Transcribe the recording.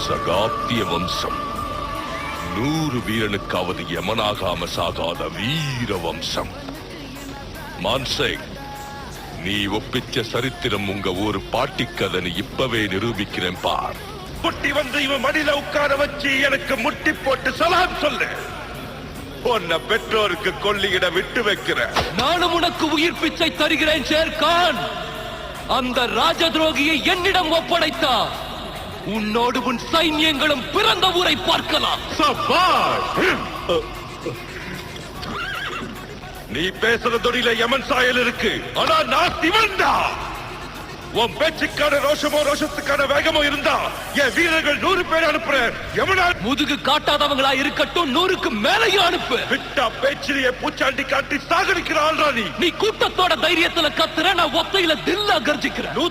சகாப்திய வம்சம் 100 வீரனுக்காவது யமனாகாம சாகாத வீர வம்சம். மான்சேங், நீ ஒப்பிச்ச சரித்திரம் உங்க ஊர் பாட்டிக்கதனை இப்பவே நிரூபிக்கிறேன் பார். குட்டி வந்து இவன் மடியில உட்கார வச்சு எனக்கு முட்டி போட்டு சலாம் சொல்லு. உன்னை பெற்றோருக்கு கொல்லியிட விட்டு வைக்கிறேன். நானும் உனக்கு உயிர் பிச்சை தருகிறேன் ஷேர்கான். அந்த ராஜ துரோகியை என்னிடம் ஒப்படைத்தார். உன்னோடு உன் சைன்யங்களும் பிறந்த ஊரை பார்க்கலாம். நீ பேசுற தொழில யமன் சாயல் இருக்கு, ஆனா நான் சிவன்டா. உன் பேச்சுக்கான ரோஷமோ ரோஷத்துக்கான வேகமோ இருந்தா என் வீரர்கள் 100 பேர் அனுப்புறேன். யமனா முதுகு காட்டாதவங்களா இருக்கட்டும், 100க்கு மேலையும் அனுப்பு. விட்டா பேச்சிலேயே பூச்சாண்டி காட்டி சாகடிக்கிற ஆள்ரா நீ. நீ கூட்டத்தோட தைரியத்துல கத்துற, நான் ஒத்தையில தில்லா கர்ஜிக்கிறேன்.